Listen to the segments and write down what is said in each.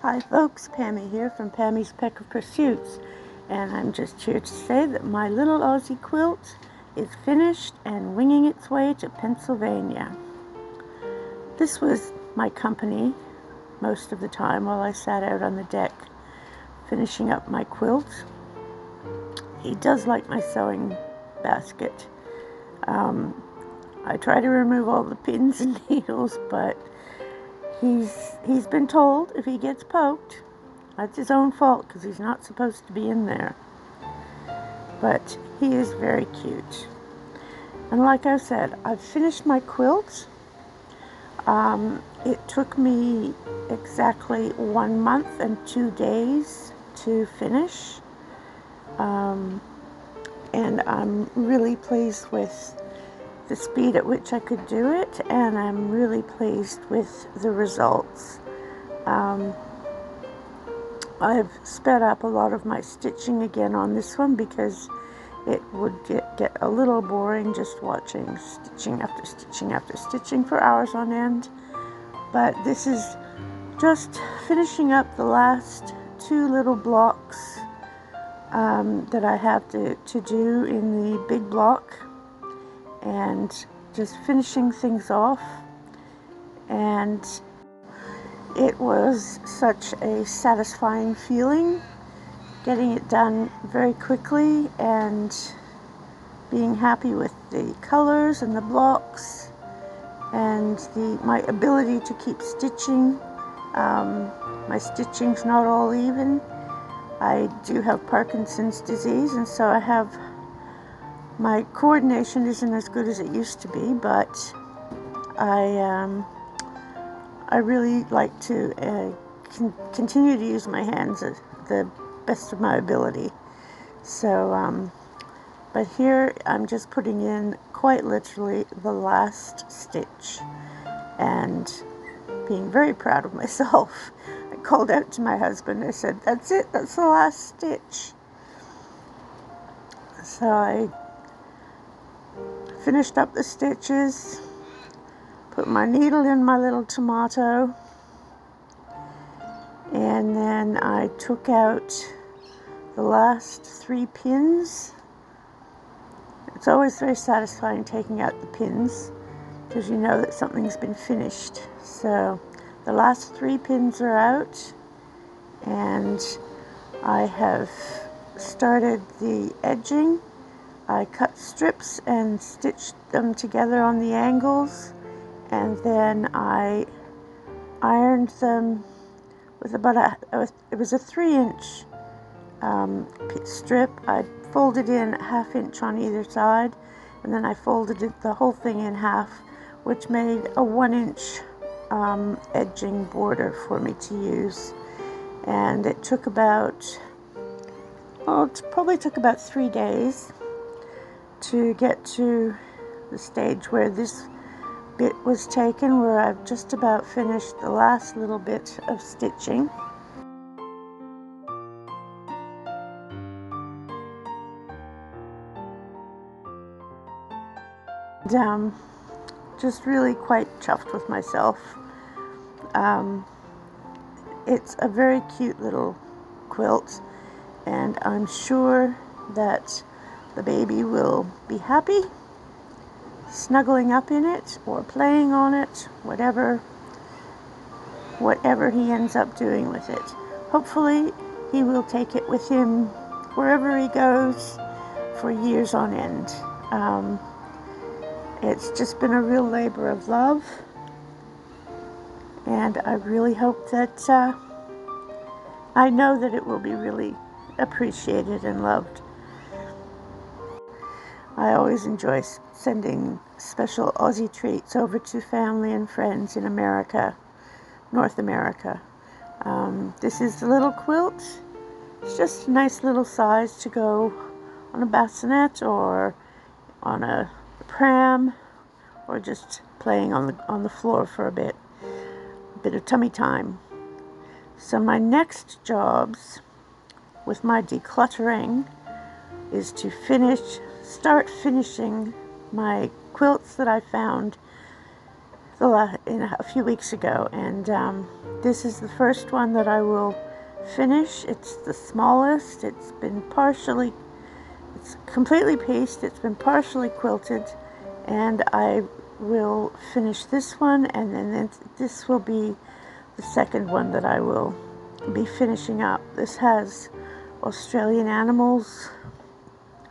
Hi folks, Pammy here from Pammy's Peck of Pursuits, and I'm just here to say that my little Aussie quilt is finished and winging its way to Pennsylvania. This was my company most of the time while I sat out on the deck finishing up my quilt. He does like my sewing basket. I try to remove all the pins and needles, but he's been told if he gets poked, that's his own fault because he's not supposed to be in there. But he is very cute. And like I said, I've finished my quilt. It took me exactly 1 month and 2 days to finish. And I'm really pleased with the speed at which I could do it, and I'm really pleased with the results. I've sped up a lot of my stitching again on this one because it would get a little boring just watching stitching after stitching after stitching for hours on end. But this is just finishing up the last 2 little blocks that I have to do in the big block, and just finishing things off. And it was such a satisfying feeling getting it done very quickly and being happy with the colors and the blocks and my ability to keep stitching. My stitching's not all even. I do have Parkinson's disease, and so my coordination isn't as good as it used to be, but I really like to continue to use my hands at the best of my ability. So, but here I'm just putting in quite literally the last stitch and being very proud of myself. I called out to my husband. I said, "That's it, that's the last stitch." So I finished up the stitches, put my needle in my little tomato, and then I took out the last 3 pins. It's always very satisfying taking out the pins because you know that something's been finished. So the last 3 pins are out, and I have started the edging. I cut strips and stitched them together on the angles, and then I ironed them with it was a 3-inch strip. I folded in 1/2 inch on either side, and then I folded the whole thing in half, which made a 1-inch edging border for me to use. And it took it probably took about 3 days to get to the stage where this bit was taken, where I've just about finished the last little bit of stitching. And just really quite chuffed with myself. It's a very cute little quilt, and I'm sure that the baby will be happy snuggling up in it or playing on it, whatever he ends up doing with it. Hopefully he will take it with him wherever he goes for years on end. It's just been a real labor of love, and I really hope that I know that it will be really appreciated and loved. I always enjoy sending special Aussie treats over to family and friends in America, North America. This is the little quilt. It's just a nice little size to go on a bassinet or on a pram, or just playing on the floor for a bit of tummy time. So my next jobs with my decluttering is to start finishing my quilts that I found a few weeks ago, and this is the first one that I will finish. It's the smallest. It's completely pieced. It's been partially quilted, and I will finish this one, and then this will be the second one that I will be finishing up. This has Australian animals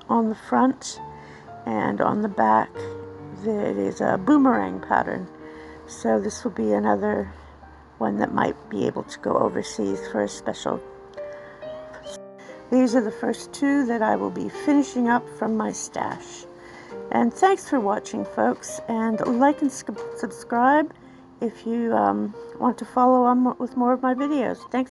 on the front, and on the back it is a boomerang pattern. So this will be another one that might be able to go overseas for a special. These are the first two that I will be finishing up from my stash. And thanks for watching, folks, and like and subscribe if you want to follow on with more of my videos. Thanks.